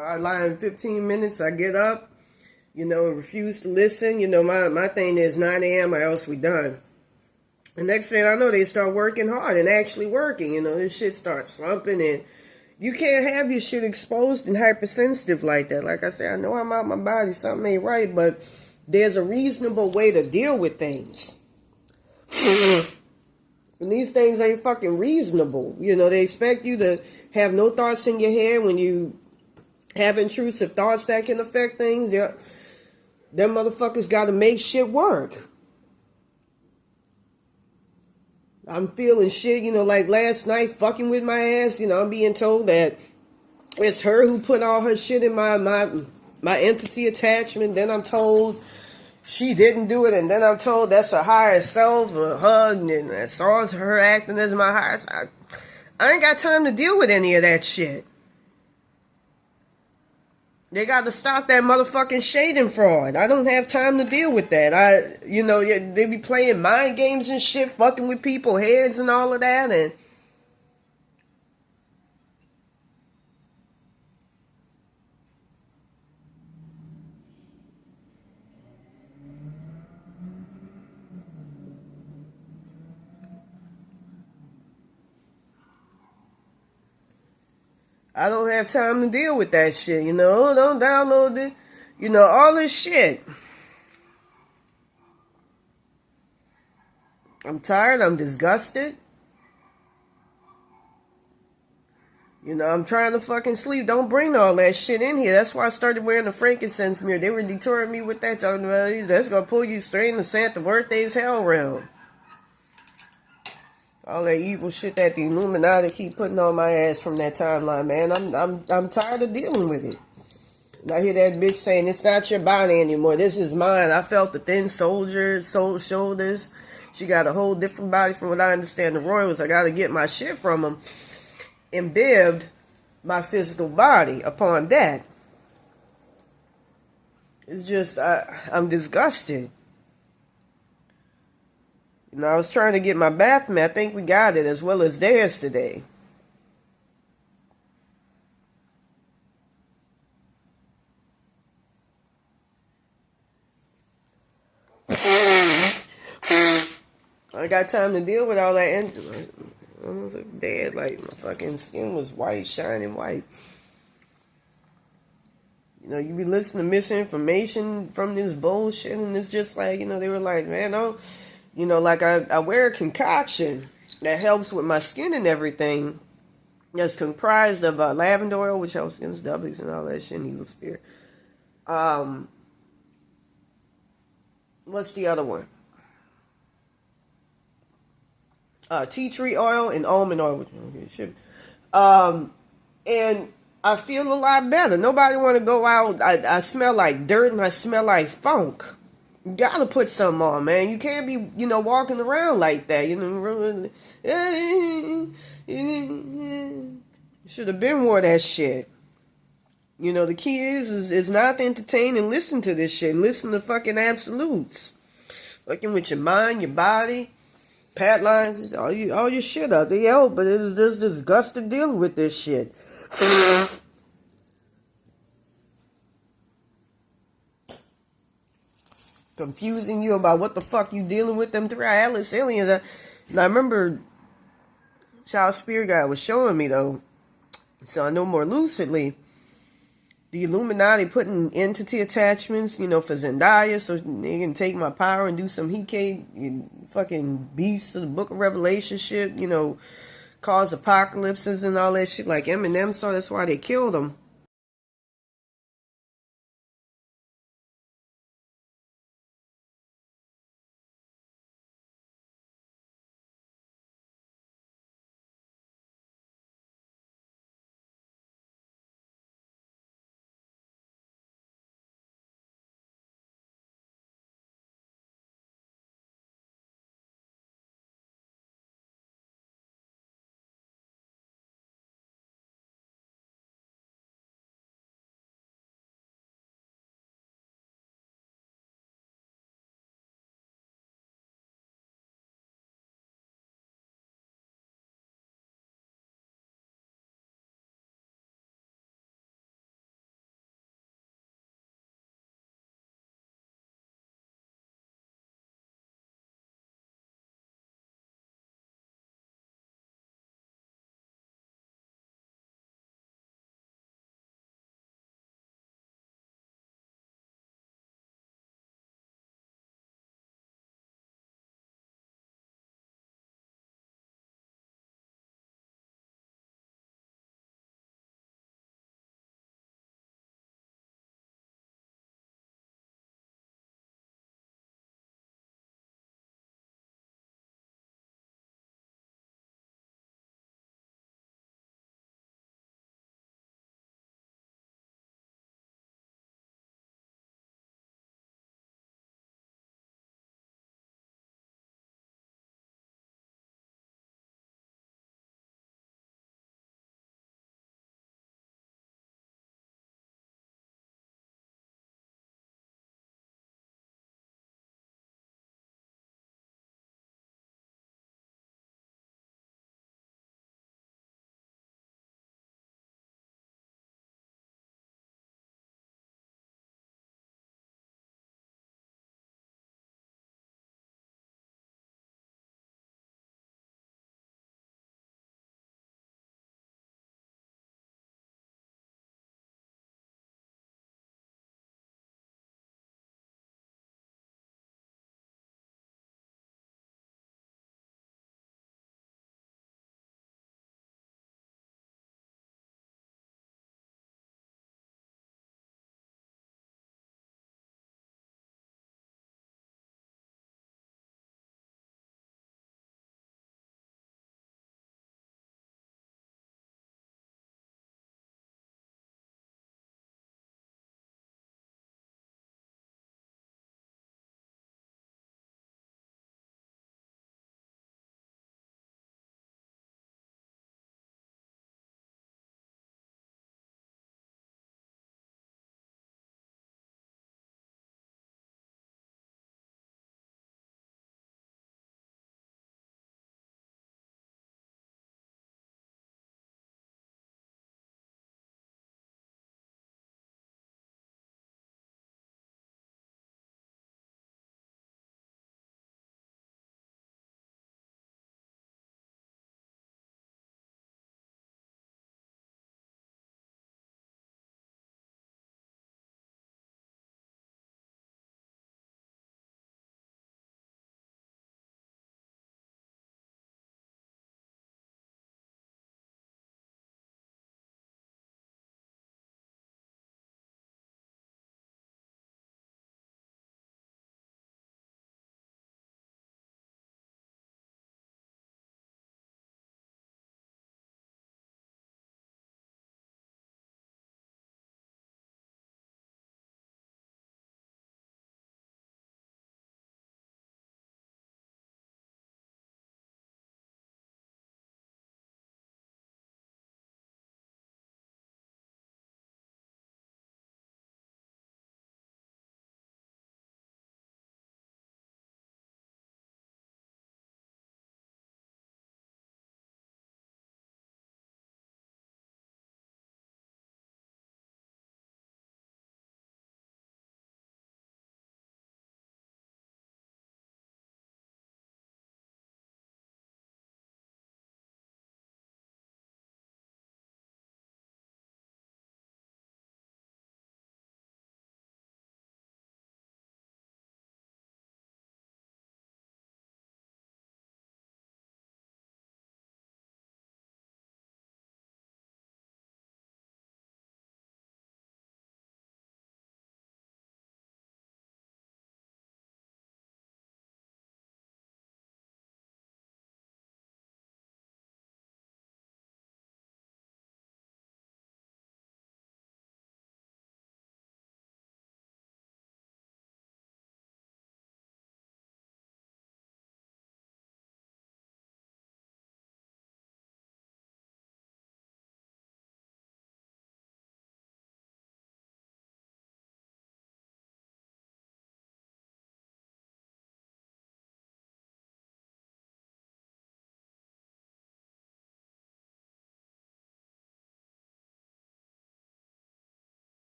I lie in 15 minutes, I get up, refuse to listen. My thing is 9 a.m. or else we done. The next thing I know, they start working hard and actually working. This shit starts slumping, and you can't have your shit exposed and hypersensitive like that. Like I said, I know I'm out my body, something ain't right, but there's a reasonable way to deal with things. And these things ain't fucking reasonable. They expect you to have no thoughts in your head when you have intrusive thoughts that can affect things. Yeah, them motherfuckers got to make shit work. I'm feeling shit, like last night, fucking with my ass. I'm being told that it's her who put all her shit in my entity attachment. Then I'm told she didn't do it, and then I'm told that's a higher self, a hug, and that's all her acting as my higher self. I ain't got time to deal with any of that shit. They got to stop that motherfucking shading fraud. I don't have time to deal with that. They be playing mind games and shit, fucking with people's heads and all of that, and I don't have time to deal with that shit. Don't download it. All this shit. I'm tired. I'm disgusted. I'm trying to fucking sleep. Don't bring all that shit in here. That's why I started wearing the frankincense mirror. They were deterring me with that. Talking about that's gonna pull you straight into Santa birthday's hell realm. All that evil shit that the Illuminati keep putting on my ass from that timeline, man. I'm tired of dealing with it. And I hear that bitch saying it's not your body anymore. This is mine. I felt the thin shoulders. She got a whole different body from what I understand. The Royals, I got to get my shit from them. Imbibed my physical body upon that. It's just, I'm disgusted. I was trying to get my bathroom. I think we got it as well as theirs today. I got time to deal with all that. I was dead. Like, my fucking skin was white, shining white. You be listening to misinformation from this bullshit, and it's just like, they were like, man, don't, like I wear a concoction that helps with my skin and everything. That's comprised of lavender oil, which helps against W's and all that shit, and evil spirit. What's the other one? Tea tree oil and almond oil. And I feel a lot better. Nobody want to go out. I smell like dirt and I smell like funk. You gotta put something on, man. You can't be, walking around like that. Should have been more of that shit. The key is not to entertain and listen to this shit. Listen to fucking absolutes. Fucking with your mind, your body. Pat lines, all your shit out there, yo, but it's just disgusting dealing with this shit. Confusing you about what the fuck you dealing with them 3iAtlas aliens. And I remember Child Spirit Guy was showing me though, so I know more lucidly. The Illuminati putting entity attachments, for Zendaya, so they can take my power and do some fucking beast of the Book of Revelation shit, cause apocalypses and all that shit like Eminem, so that's why they killed him.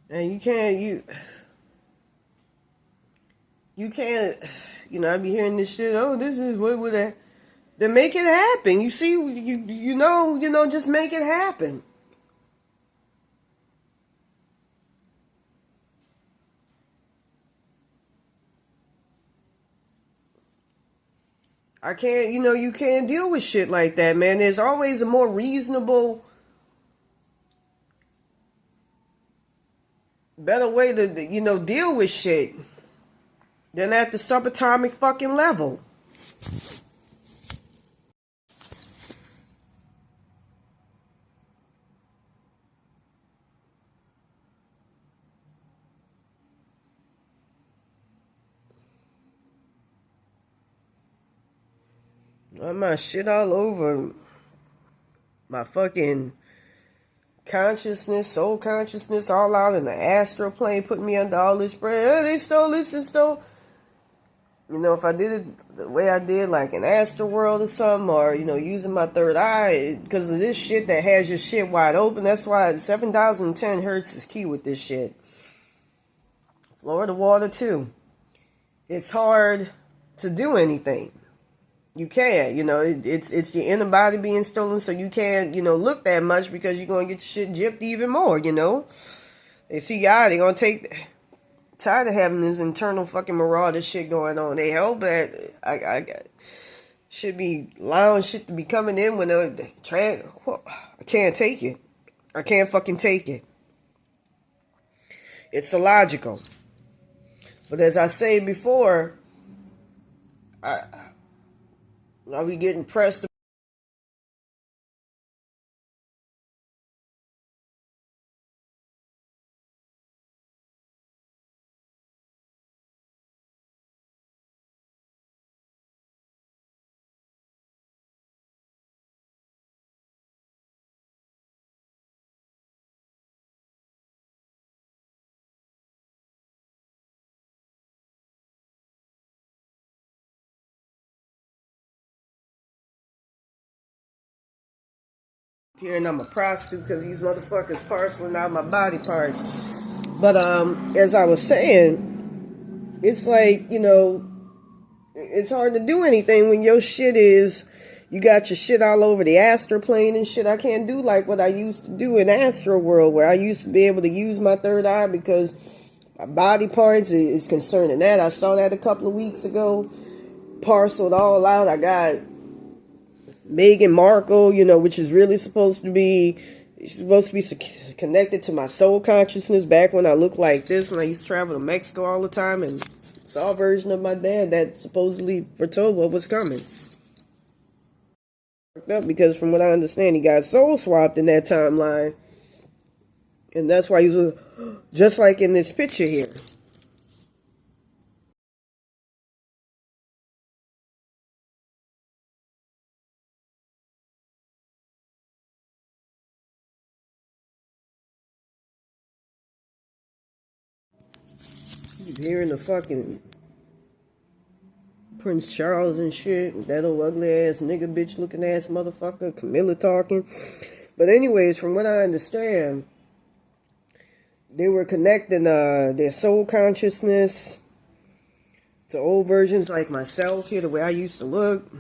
And you can't, I be hearing this shit, oh, this is what would that, then make it happen. You see, just make it happen. I can't, you can't deal with shit like that, man. There's always a more reasonable, better way to, deal with shit than at the subatomic fucking level. I'm my shit all over my fucking consciousness, soul consciousness, all out in the astral plane, putting me under all this prayer. They stole this and stole. If I did it the way I did, like an astral world or something, or, using my third eye, because of this shit that has your shit wide open. That's why 7,010 hertz is key with this shit. Floor to water, too. It's hard to do anything. You can't, it's your inner body being stolen, so you can't, look that much because you're going to get your shit gypped even more, They see God, they're going to tired of having this internal fucking marauder shit going on. They hope that I should be allowing shit to be coming in when I can't take it. I can't fucking take it. It's illogical. But as I say before, I'll be getting pressed. Hearing I'm a prostitute because these motherfuckers parceling out my body parts. But as I was saying, it's like, it's hard to do anything when your shit is, you got your shit all over the astral plane and shit. I can't do like what I used to do in astral world, where I used to be able to use my third eye because my body parts is concerning that. I saw that a couple of weeks ago, parceled all out. I got Meghan Markle, which is really supposed to be connected to my soul consciousness back when I looked like this, when I used to travel to Mexico all the time and saw a version of my dad that supposedly foretold what was coming. Because from what I understand, he got soul swapped in that timeline. And that's why he was just like in this picture here. Hearing the fucking Prince Charles and shit, that old ugly ass nigga bitch looking ass motherfucker, Camilla talking. But anyways, from what I understand, they were connecting their soul consciousness to old versions like myself here, the way I used to look.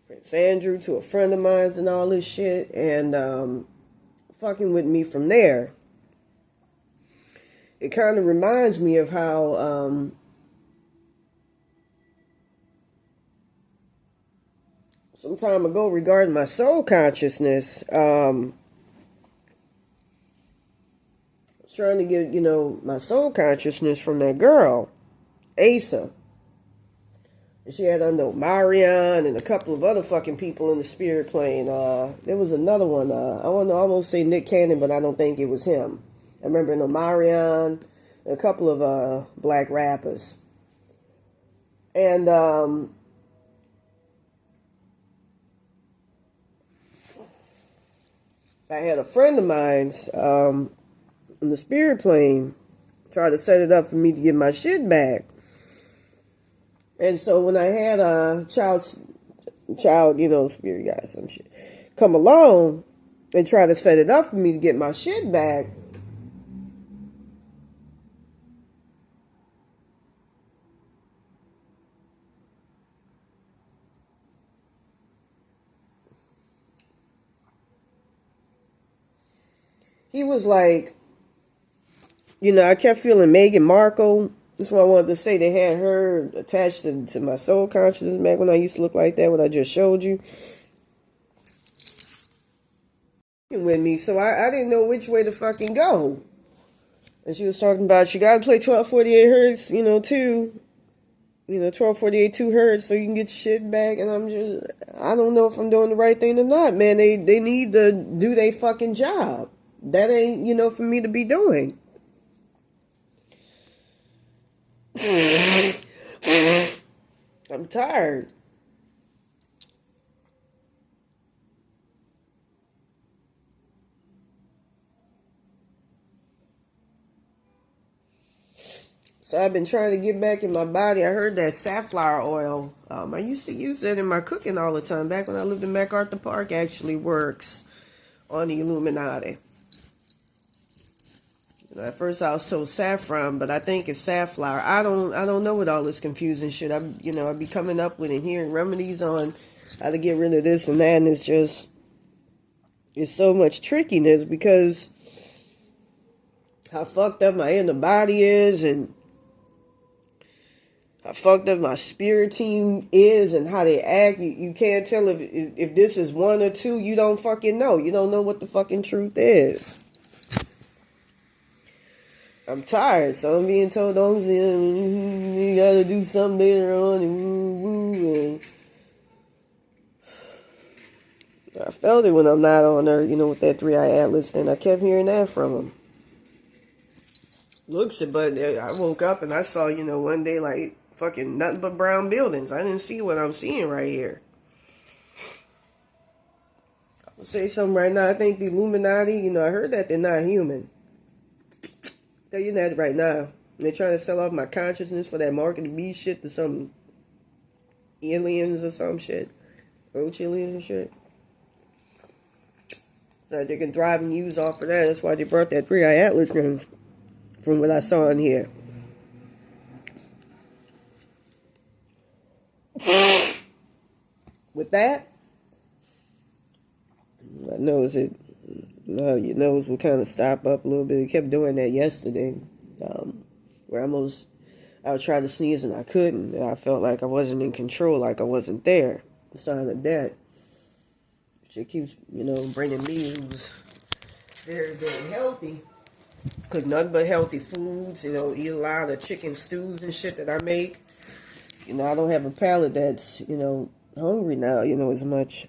Prince Andrew to a friend of mine's and all this shit, and fucking with me from there. It kind of reminds me of how some time ago regarding my soul consciousness, I was trying to get, my soul consciousness from that girl, Asa. And she had under Marion and a couple of other fucking people in the spirit plane. There was another one. I want to almost say Nick Cannon, but I don't think it was him. I remember Marion, a couple of black rappers. And I had a friend of mine's in the spirit plane try to set it up for me to get my shit back. And so when I had a child, spirit guy, some shit, come along and try to set it up for me to get my shit back, he was like, I kept feeling Meghan Markle. That's what I wanted to say. They had her attached to my soul consciousness back when I used to look like that, what I just showed you. With me, so I didn't know which way to fucking go. And she was talking about you gotta play 1248 hertz, too. 1248 2 hertz so you can get your shit back. And I don't know if I'm doing the right thing or not, man. They need to do their fucking job. That ain't, for me to be doing. I'm tired. So I've been trying to get back in my body. I heard that safflower oil. I used to use that in my cooking all the time. Back when I lived in MacArthur Park, actually works on the Illuminati. At first I was told saffron, but I think it's safflower. I don't know what all this confusing shit. I be coming up with and hearing remedies on how to get rid of this and that, and it's so much trickiness because how fucked up my inner body is and how fucked up my spirit team is and how they act. You can't tell if this is one or two. You don't fucking know. You don't know what the fucking truth is. I'm tired, so I'm being told, you gotta do something later on, and I felt it when I'm not on there, with that 3iAtlas, and I kept hearing that from him. But I woke up and I saw, one day, like, fucking nothing but brown buildings. I didn't see what I'm seeing right here. I'll say something right now. I think the Illuminati, I heard that they're not human. Tell you that right now. They're trying to sell off my consciousness for that mark of the beast shit to some aliens or some shit. Roach aliens and shit. That they can thrive and use off of that. That's why they brought that 3iAtlas from what I saw in here. With that, my nose, your nose will kind of stop up a little bit. It kept doing that yesterday, where I would try to sneeze and I couldn't. And I felt like I wasn't in control, like I wasn't there. The sign of that. It keeps, bringing me who's very, very healthy. Cook nothing but healthy foods, eat a lot of chicken stews and shit that I make. I don't have a palate that's, hungry now, as much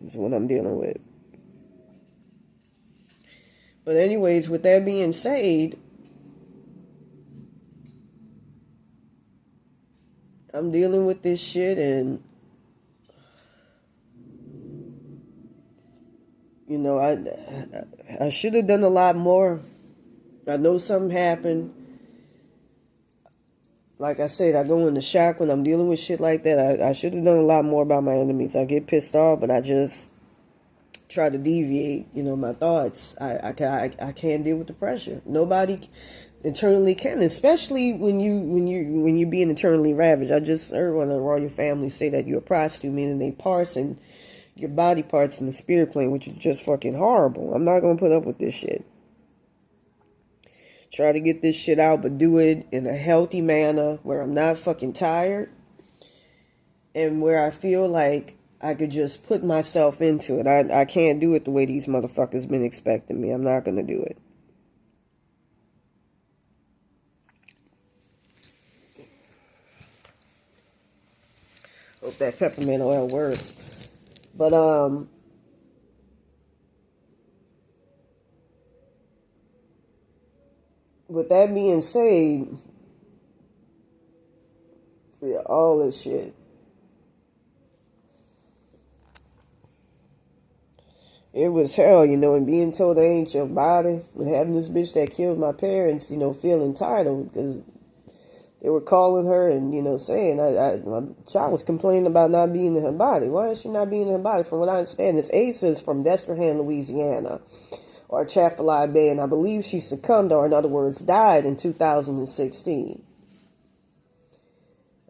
as what I'm dealing with. But anyways, with that being said, I'm dealing with this shit and, I should have done a lot more. I know something happened. Like I said, I go into shock when I'm dealing with shit like that. I should have done a lot more about my enemies. I get pissed off, but I just try to deviate, my thoughts. I can't deal with the pressure. Nobody internally can, especially when you're being internally ravaged. I just heard one of the royal families say that you're a prostitute, meaning they parsing your body parts in the spirit plane, which is just fucking horrible. I'm not gonna put up with this shit. Try to get this shit out, but do it in a healthy manner where I'm not fucking tired and where I feel like I could just put myself into it. I can't do it the way these motherfuckers been expecting me. I'm not going to do it. Hope that peppermint oil works. But, with that being said, for all this shit, It was hell, you know, and being told they ain't your body, and having this bitch that killed my parents, you know, feel entitled because they were calling her and, you know, saying, my child was complaining about not being in her body. Why is she not being in her body? From what I understand, this Asa is from Destrehan, Louisiana, or Chaffalay Bay, and I believe she succumbed, or in other words, died in 2016.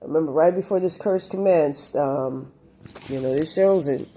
I remember right before this curse commenced, you know, this shows it.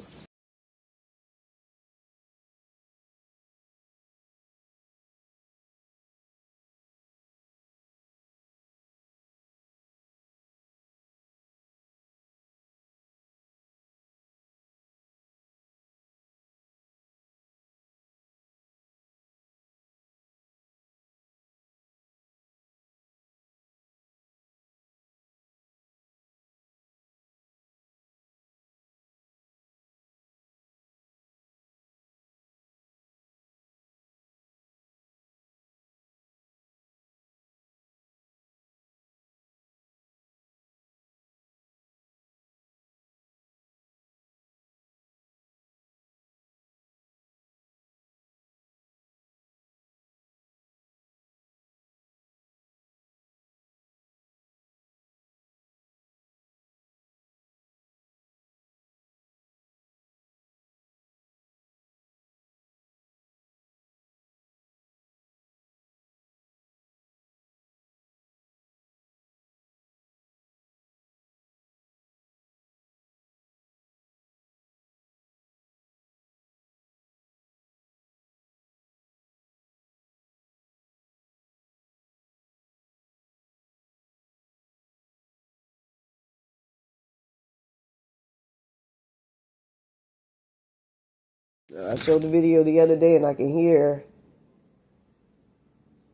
I showed the video the other day and I can hear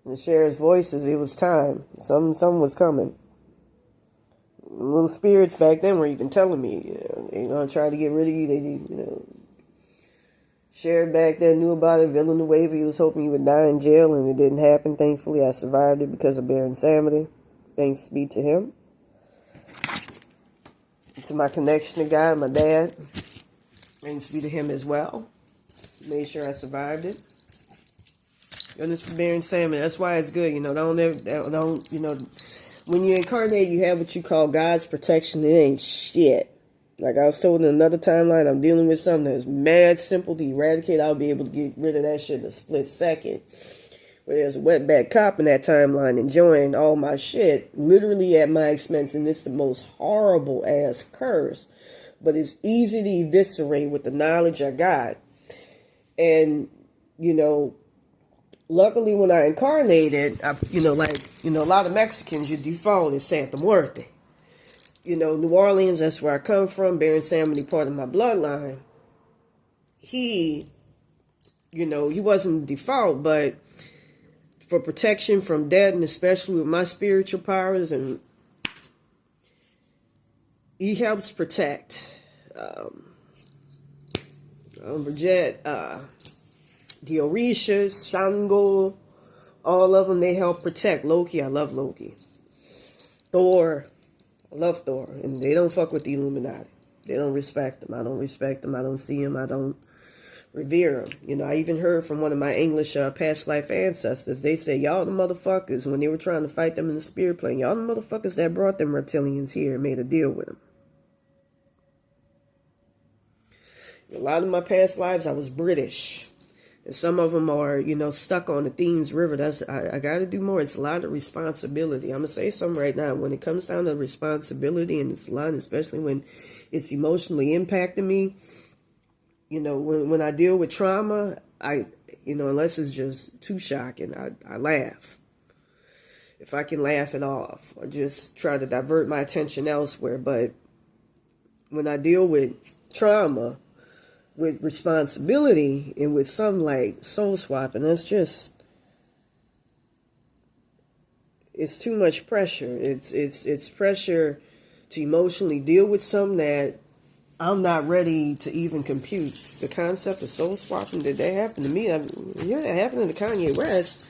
the sheriff's voices. It was time. Something was coming. Little spirits back then were even telling me, you know, they gonna try to get rid of you. They, you know, sheriff back then knew about it. Villanueva, he was hoping he would die in jail, and it didn't happen. Thankfully, I survived it because of Baron Samedi. Thanks be to him. To my connection to God, my dad. Thanks be to him as well. Made sure I survived it. And this for Baron Samedi. That's why it's good, you know. Don't, you know. When you incarnate, you have what you call God's protection. It ain't shit. Like I was told in another timeline, I'm dealing with something that's mad simple to eradicate. I'll be able to get rid of that shit in a split second. Where there's a wetback cop in that timeline enjoying all my shit, literally at my expense, and it's the most horrible ass curse. But it's easy to eviscerate with the knowledge I got. And, you know, luckily, when I incarnated, you know, like, you know, a lot of Mexicans, your default is Santa Muerte. You know, New Orleans, that's where I come from. Baron Samedi, part of my bloodline. He, you know, he wasn't the default, but for protection from death, and especially with my spiritual powers, and he helps protect. Bridget, the Orishas, Shango, all of them, they help protect. Loki, I love Loki. Thor, I love Thor. And they don't fuck with the Illuminati. They don't respect them. I don't respect them. I don't see them. I don't revere them. You know, I even heard from one of my English past life ancestors. They say, y'all the motherfuckers, when they were trying to fight them in the spirit plane, y'all the motherfuckers that brought them reptilians here and made a deal with them. A lot of my past lives, I was British. And some of them are, you know, stuck on the Thames River. I got to do more. It's a lot of responsibility. I'm going to say something right now. When it comes down to responsibility, and it's a lot, especially when it's emotionally impacting me, you know, when I deal with trauma, you know, unless it's just too shocking, I laugh. If I can laugh it off, or just try to divert my attention elsewhere. But when I deal with trauma, with responsibility, and with something like soul swapping, it's too much pressure. It's pressure to emotionally deal with something that I'm not ready to even compute. The concept of soul swapping, did that happen to me? Yeah, that happened to Kanye West.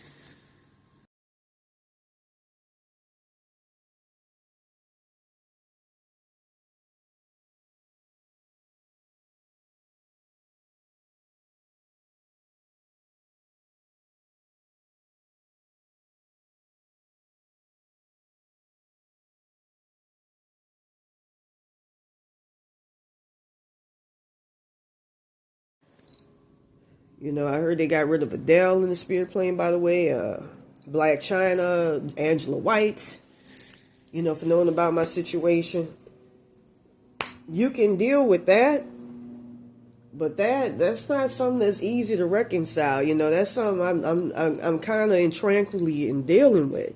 You know, I heard they got rid of Adele in the spirit plane, by the way. Black China, Angela White. You know, for knowing about my situation. You can deal with that. But that's not something that's easy to reconcile. You know, that's something I'm kind of in tranquilly in dealing with.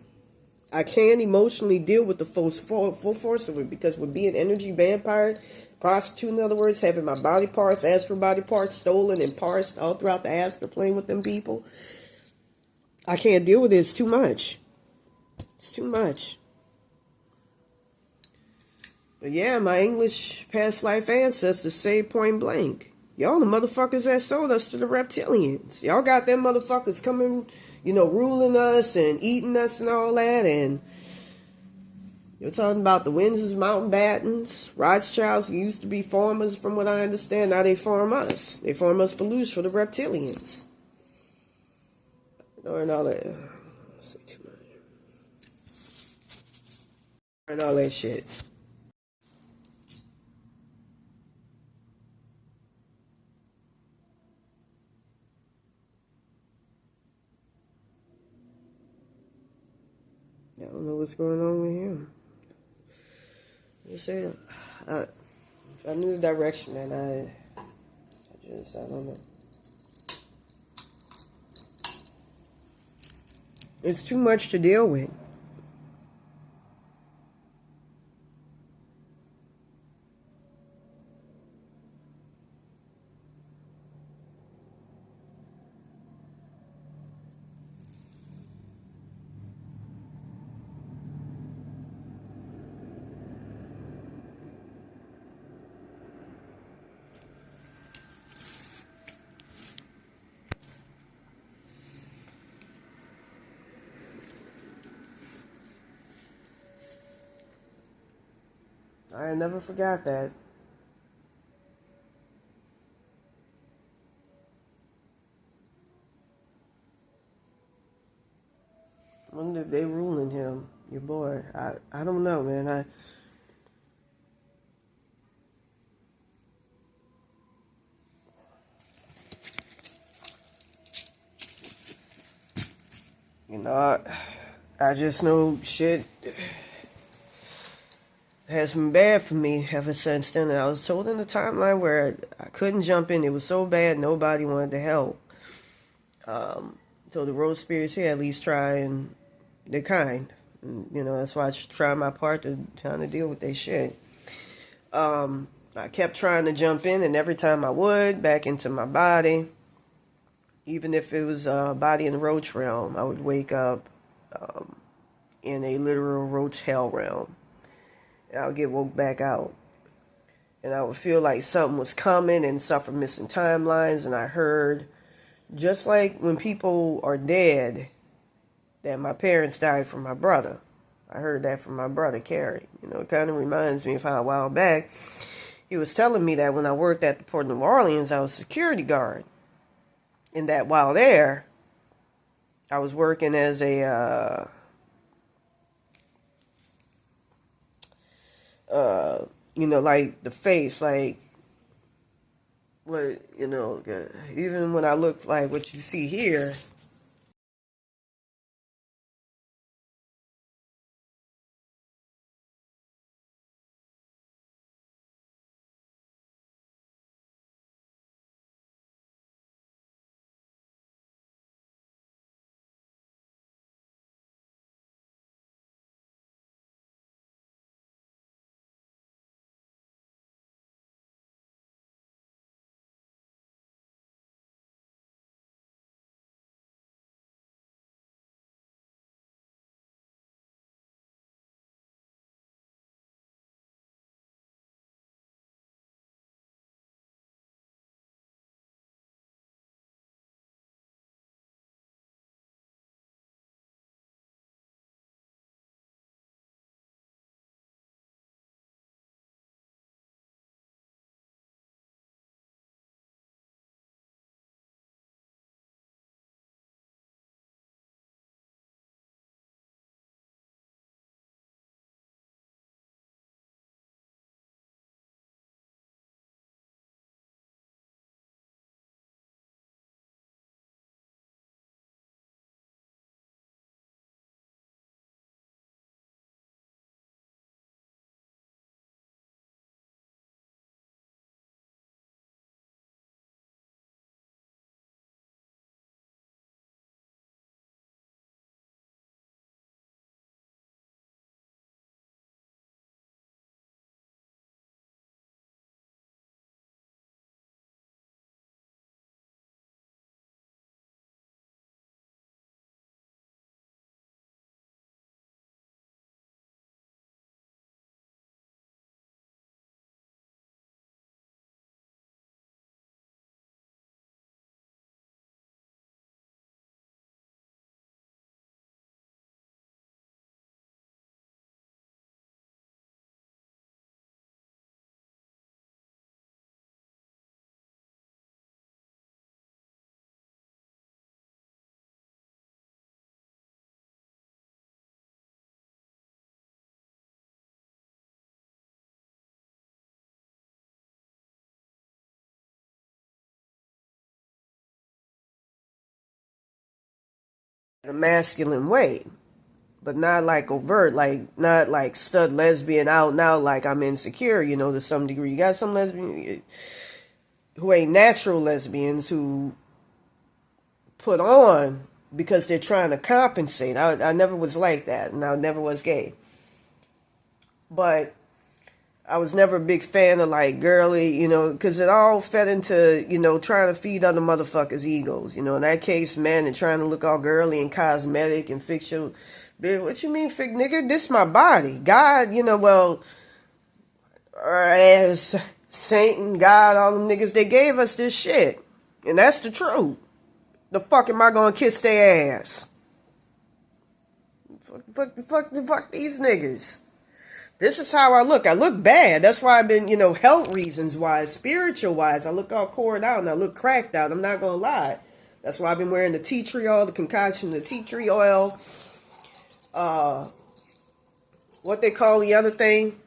I can't emotionally deal with the full force of it because with being energy vampire, prostitute, in other words, having my body parts, astral body parts stolen and parsed all throughout the astral plane with them people, I can't deal with it. It's too much. It's too much. But yeah, my English past life ancestors say point blank, y'all the motherfuckers that sold us to the reptilians. Y'all got them motherfuckers coming, you know, ruling us and eating us and all that. And you're talking about the Windsors, Mountbattens, Rothschilds, who used to be farmers from what I understand. Now they farm us. They farm us for loose for the reptilians. And all that. Say too much. And all that shit. I don't know what's going on with him. You say, I knew the direction, and I don't know. It's too much to deal with. I never forgot that. I wonder if they ruling him, your boy. I don't know, man. You know, I just know shit has been bad for me ever since then. And I was told in the timeline where I couldn't jump in. It was so bad, nobody wanted to help. So the road spirits here at least try, and they're kind. And, you know, that's why I try my part to trying to deal with their shit. I kept trying to jump in, and every time I would, back into my body, even if it was a body in the roach realm, I would wake up in a literal roach hell realm. And I would get woke back out. And I would feel like something was coming and suffer missing timelines. And I heard, just like when people are dead, that my parents died from my brother. I heard that from my brother, Carrie. You know, it kind of reminds me of how a while back, he was telling me that when I worked at the Port of New Orleans, I was a security guard. And that while there, I was working as a, you know, like the face, like, what, you know, even when I look like what you see here, a masculine way, but not like overt, like not like stud lesbian out now, like I'm insecure, you know, to some degree. You got some lesbians who ain't natural lesbians who put on because they're trying to compensate. I never was like that, and I never was gay. But I was never a big fan of like girly, you know, because it all fed into, you know, trying to feed other motherfuckers' egos. You know, in that case, men and trying to look all girly and cosmetic and fix your, what you mean, fix, nigga? This my body. God, you know, well, Satan, God, all them niggas, they gave us this shit. And that's the truth. The fuck am I gonna kiss their ass? Fuck these niggas. This is how I look. I look bad. That's why I've been, you know, health reasons wise, spiritual wise. I look all cored out and I look cracked out. I'm not going to lie. That's why I've been wearing the tea tree oil, the concoction, the tea tree oil. What they call the other thing?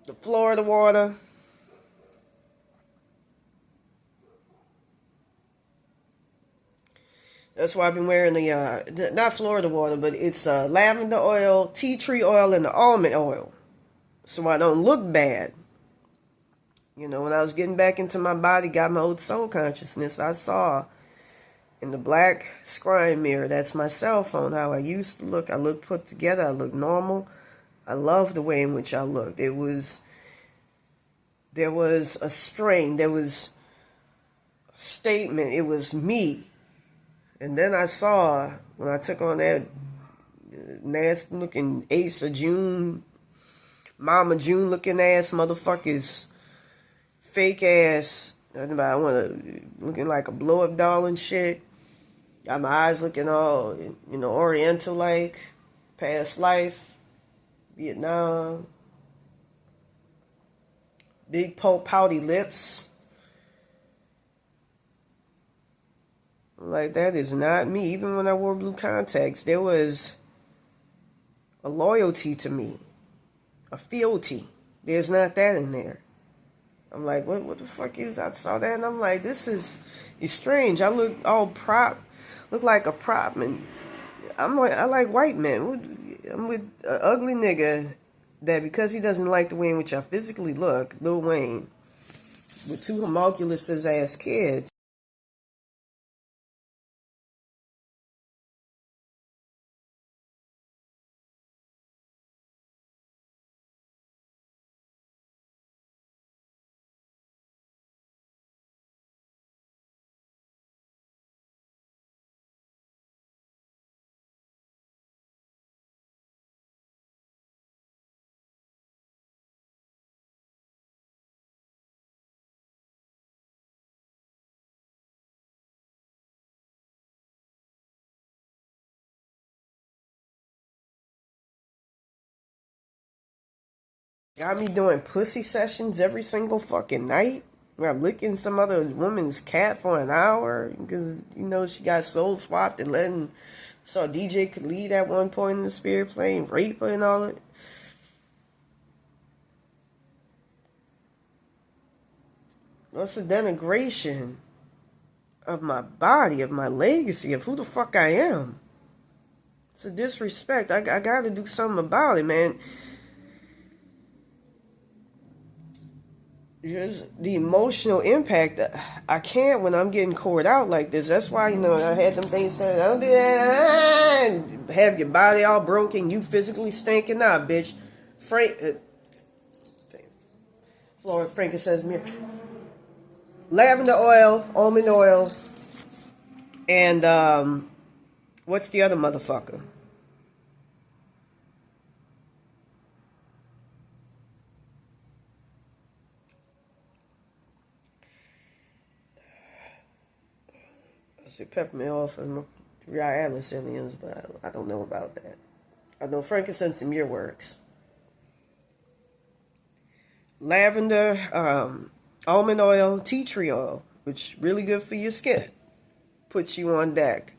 The Florida water. That's why I've been wearing the, not Florida water, but it's lavender oil, tea tree oil, and the almond oil. So I don't look bad. You know, when I was getting back into my body, got my old soul consciousness, I saw in the black screen mirror, that's my cell phone, how I used to look. I look put together. I look normal. I love the way in which I looked. There was a strain. There was a statement. It was me. And then I saw, when I took on that nasty looking Ace of June, Mama June looking ass motherfuckers, fake ass, I want to, looking like a blow up doll and shit. Got my eyes looking all, you know, oriental like, past life. Vietnam, big pouty lips. Like, that is not me. Even when I wore blue contacts, there was a loyalty to me, a fealty. There's not that in there. I'm like, what the fuck is that? I saw that and I'm like, this is, it's strange. I look all look like a prop, and I like white men. I'm with an ugly nigga that, because he doesn't like the way in which I physically look, Lil Wayne, with two homunculus ass kids. Got me doing pussy sessions every single fucking night. I'm licking some other woman's cat for an hour because, you know, she got soul swapped and letting, saw DJ Khaled at one point in the spirit playing rape her and all that. That's a denigration of my body, of my legacy, of who the fuck I am. It's a disrespect. I gotta do something about it, man. Just the emotional impact. I can't when I'm getting cored out like this. That's why, you know, I had them things saying, don't do that. Have your body all broken, you physically stinking. Nah, bitch. Florida frankincense mirror. Lavender oil, almond oil, and what's the other motherfucker? Peppermint oil from 3iAtlas aliens, but I don't know about that. I know frankincense and myrrh works. Lavender, almond oil, tea tree oil, which really good for your skin. Puts you on deck.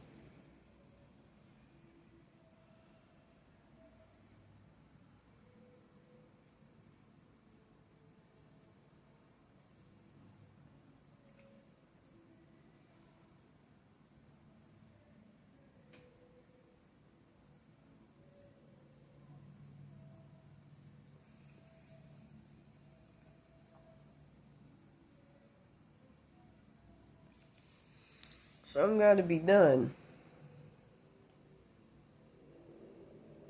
Something got to be done.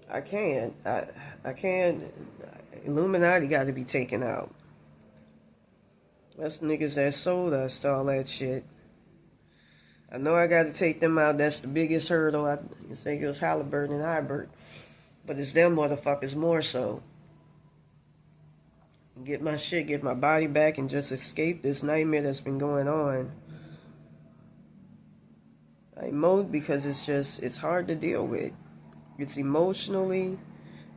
I can't. I can't. Illuminati got to be taken out. That's niggas that sold us to all that shit. I know I got to take them out. That's the biggest hurdle. I think it was Halliburton and Ibert. But it's them motherfuckers more so. Get my shit, get my body back, and just escape this nightmare that's been going on. I emote because it's hard to deal with. It's emotionally,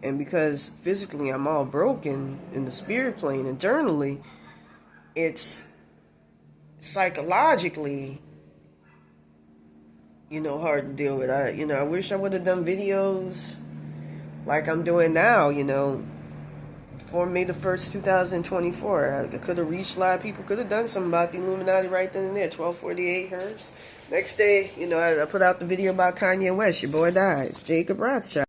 and because physically I'm all broken in the spirit plane, internally, it's psychologically, hard to deal with. I wish I would have done videos like I'm doing now, before May the 1st, 2024. I could have reached a lot of people, could have done something about the Illuminati right then and there, 1248 hertz. Next day, I put out the video about Kanye West, your boy dies, Jacob Rothschild.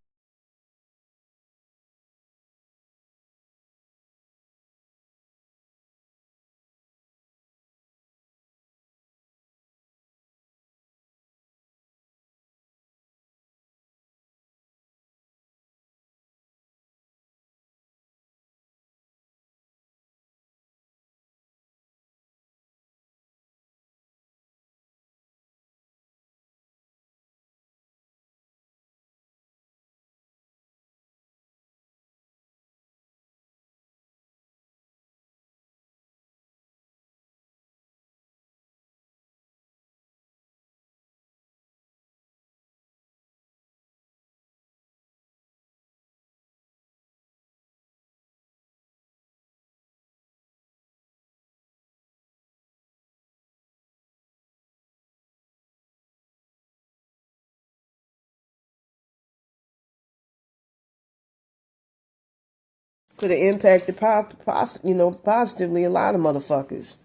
Could have impacted positively a lot of motherfuckers.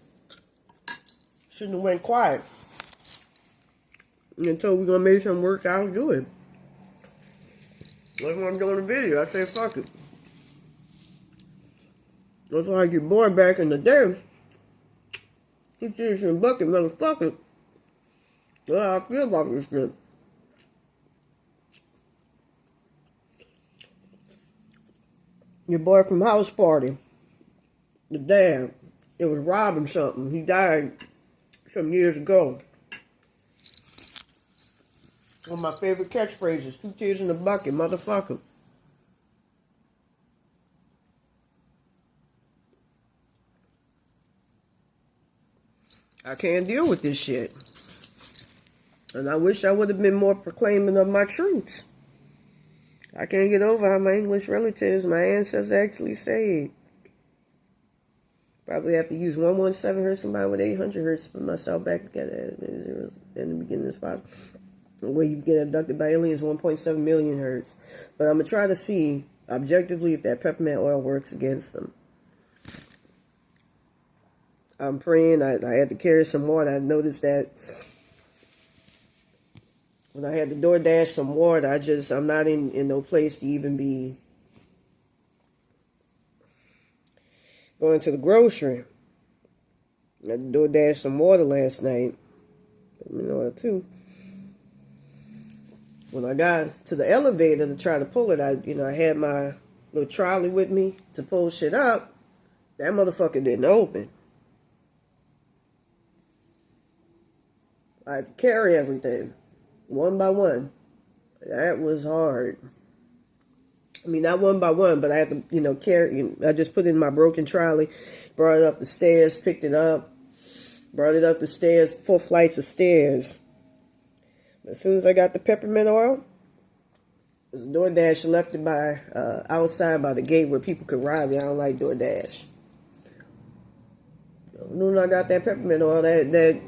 Shouldn't have went quiet. Until we're gonna make something work out good. Like when I'm doing a video, I say fuck it. That's why I get bored back in the day. He did some bucket motherfucker. That's how I feel about this shit. Your boy from House Party. The dad. It was robbing something. He died some years ago. One of my favorite catchphrases, 2 tears in the bucket, motherfucker. I can't deal with this shit. And I wish I would have been more proclaiming of my truths. I can't get over how my English relatives, my ancestors actually say. Probably have to use 117 hertz, somebody with 800 hertz to put myself back together in the beginning of the spot. Where you get abducted by aliens, 1.7 million hertz. But I'm going to try to see objectively if that peppermint oil works against them. I'm praying. I had to carry some water. I noticed that when I had to DoorDash some water, I'm not in no place to even be going to the grocery. I had to DoorDash some water last night. Too. When I got to the elevator to try to pull it, I had my little trolley with me to pull shit up. That motherfucker didn't open. I had to carry everything, one by one. That was hard. I mean, not one by one, but I had to, carry. I just put it in my broken trolley, brought it up the stairs, picked it up, brought it up the stairs, 4 flights of stairs. As soon as I got the peppermint oil, there's a DoorDash left it by outside by the gate where people could rob you. I don't like DoorDash. When I got that peppermint oil, that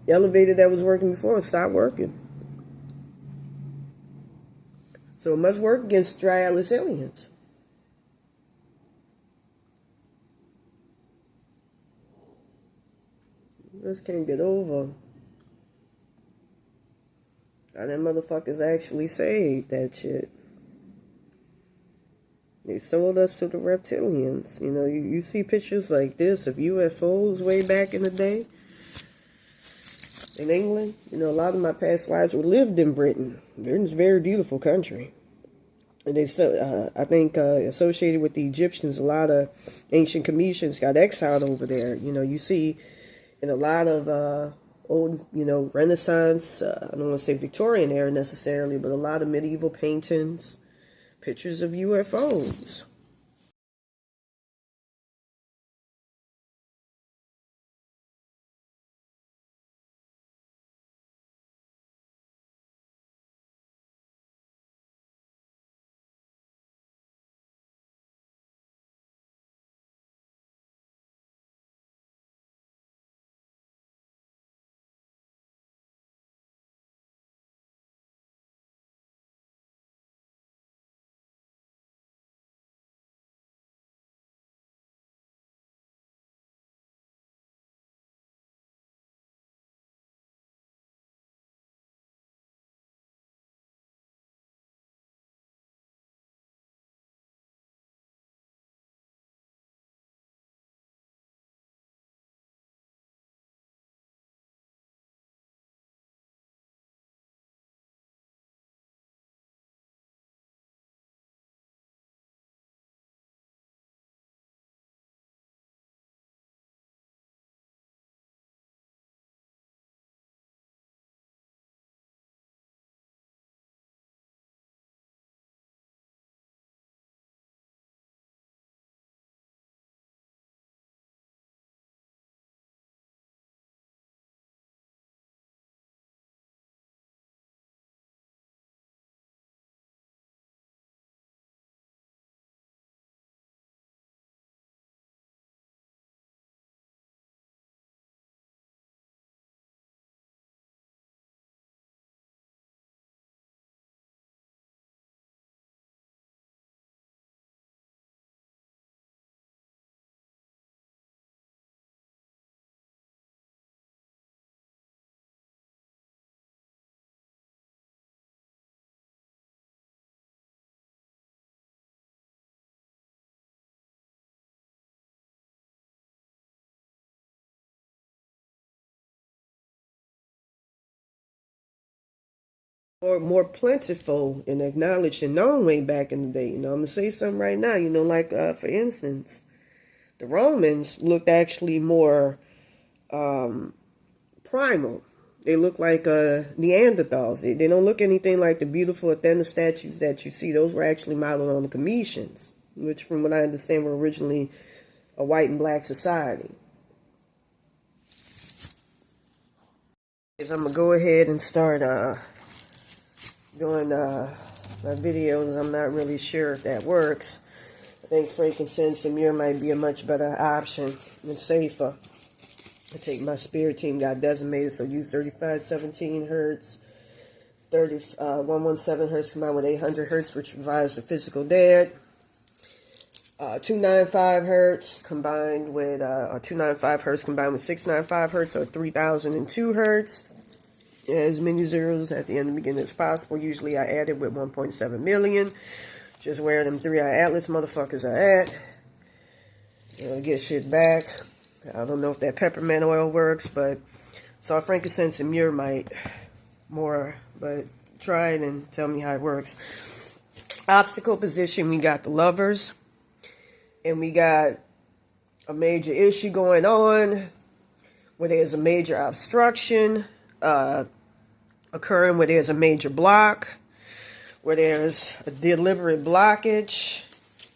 elevator that was working before stopped working. So it must work against 3iAtlas aliens. Just can't get over how them motherfuckers actually saved that shit. They sold us to the reptilians. You see pictures like this of UFOs way back in the day. in England. You know, a lot of my past lives were lived in Britain. Britain's a very beautiful country. And they still, I think, associated with the Egyptians, a lot of ancient Cometians got exiled over there. You know, you see in a lot of old, you know, Renaissance, I don't want to say Victorian era necessarily, but a lot of medieval paintings, pictures of UFOs. More plentiful and acknowledged and known way back in the day. You know, I'm gonna say something right now. You know, like for instance, the Romans looked actually more primal. They look like Neanderthals. They don't look anything like the beautiful Athena statues that you see. Those were actually modeled on the Cometians, which, from what I understand, were originally a white and black society. I'm gonna go ahead and start doing my videos. I'm not really sure if that works. I think frankincense and myrrh might be a much better option and safer. I take my spirit team, got decimated, so use 3517 hertz, 117 hertz combined with 800 hertz, which revives the physical dead. 295 hertz combined with 295 hertz combined with 695 hertz, or 3002 hertz. As many zeros at the end and beginning as possible. Usually I add it with 1.7 million. Just where them 3iAtlas motherfuckers are at. You know, get shit back. I don't know if that peppermint oil works, but saw frankincense and myrrh might more, but try it and tell me how it works. Obstacle position, we got the lovers, and we got a major issue going on where there's a major obstruction occurring, where there's a major block, where there's a deliberate blockage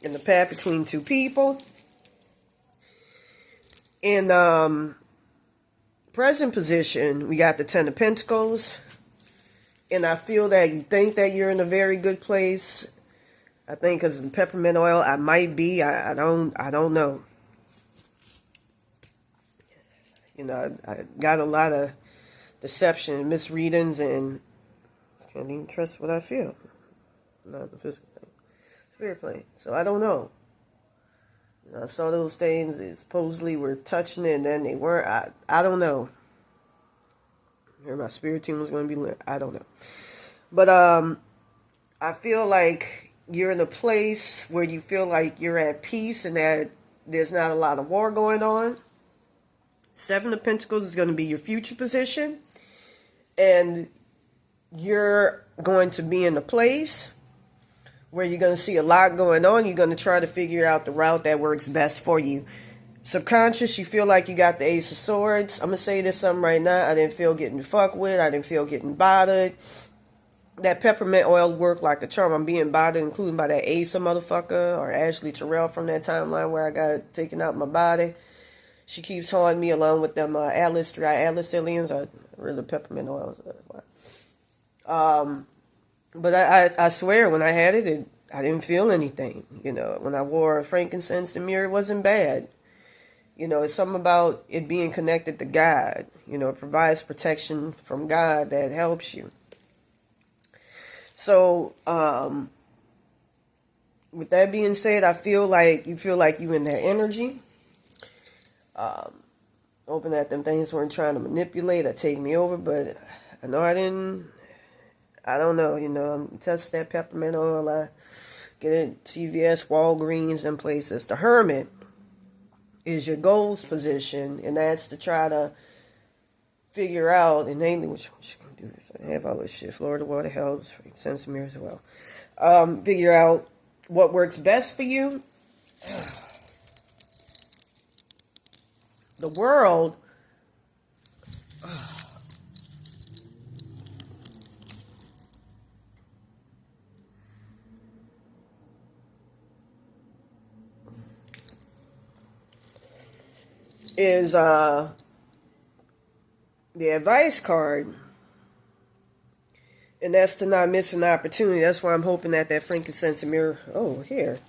in the path between two people. In present position, we got the Ten of Pentacles, and I feel that you think that you're in a very good place. I think because of the peppermint oil, I might be. I don't know. You know, I got a lot of deception and misreadings, and I can't even trust what I feel. Not the physical thing. Spirit plane. So I don't know. You know, I saw those things. They supposedly were touching it, and then they weren't. I don't know. Here my spirit team was going to be lit. I don't know. But I feel like you're in a place where you feel like you're at peace and that there's not a lot of war going on. Seven of Pentacles is going to be your future position. And you're going to be in a place where you're going to see a lot going on. You're going to try to figure out the route that works best for you. Subconscious, you feel like you got the Ace of Swords. I'm going to say this something right now. I didn't feel getting fucked with. I didn't feel getting bothered. That peppermint oil worked like a charm. I'm being bothered, including by that Ace of motherfucker, or Ashley Terrell from that timeline where I got taken out my body. She keeps haunting me along with them 3iAtlas aliens, or really peppermint oils. But I swear, when I had it, I didn't feel anything. You know, when I wore frankincense and myrrh, it wasn't bad. You know, it's something about it being connected to God. You know, it provides protection from God that helps you. So, with that being said, I feel like you in that energy. Hoping that them things weren't trying to manipulate or take me over, but I know I didn't. I don't know, you know, I'm touch that peppermint oil. I get it at CVS, Walgreens, and places. The Hermit is your goals position, and that's to try to figure out, and mainly what you can do if I have all this shit. Florida water helps, send some mirror as well. Figure out what works best for you. The world is the advice card, and that's to not miss an opportunity. That's why I'm hoping that frankincense and myrrh, here,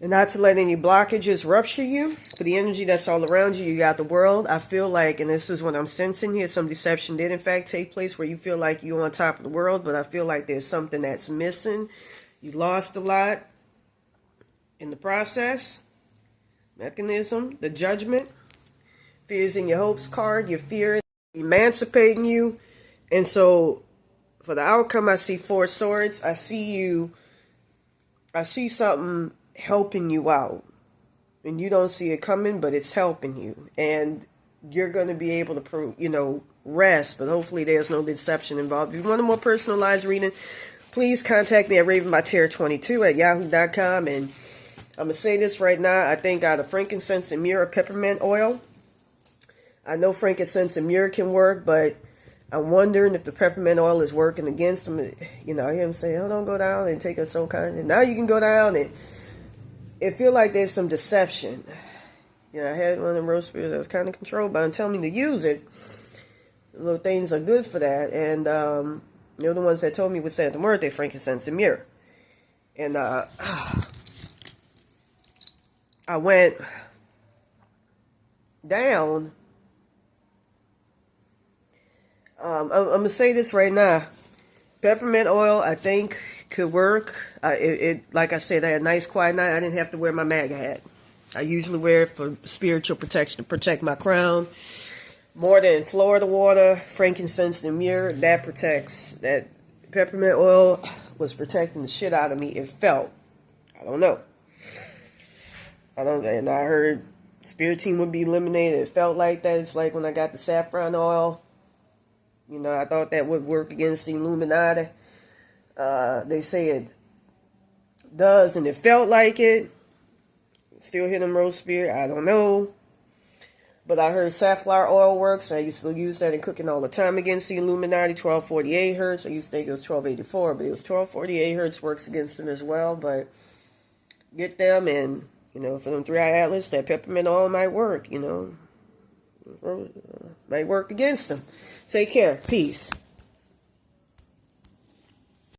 and not to let any blockages rupture you. For the energy that's all around you, you got the world. I feel like, and this is what I'm sensing here, some deception did in fact take place where you feel like you're on top of the world, but I feel like there's something that's missing. You lost a lot in the process. Mechanism, the judgment, fears in your hopes card, your fear emancipating you. And so for the outcome, I see 4 swords. I see something helping you out. And you don't see it coming, but it's helping you. And you're going to be able to prove, rest, but hopefully there's no deception involved. If you want a more personalized reading, please contact me at ravenbyterror22@yahoo.com. And I'm going to say this right now. I think out of frankincense and myrrh, peppermint oil. I know frankincense and myrrh can work, but I'm wondering if the peppermint oil is working against them. I hear him say, don't go down and take a so kind. And now you can go down, and it feel like there's some deception. I had one of them rose spirits that was kind of controlled by them telling me to use it. The little things are good for that. And the ones that told me would say the word, they frankincense and myrrh. And I went down. I'm going to say this right now. Peppermint oil, I think, could work. Like I said, I had a nice quiet night. I didn't have to wear my MAGA hat. I usually wear it for spiritual protection, to protect my crown. More than Florida water, frankincense, and myrrh, that protects. That peppermint oil was protecting the shit out of me. It felt. I don't know. And I heard spirit team would be eliminated. It felt like that. It's like when I got the saffron oil. I thought that would work against the Illuminati. They say it does, and it felt like it. Still hit them rose spirit. I don't know. But I heard safflower oil works. I used to use that in cooking all the time against the Illuminati. 1248 hertz. I used to think it was 1284, but it was 1248 hertz works against them as well. But get them, and for them 3iAtlas, that peppermint oil might work. Might work against them. Take care. Peace.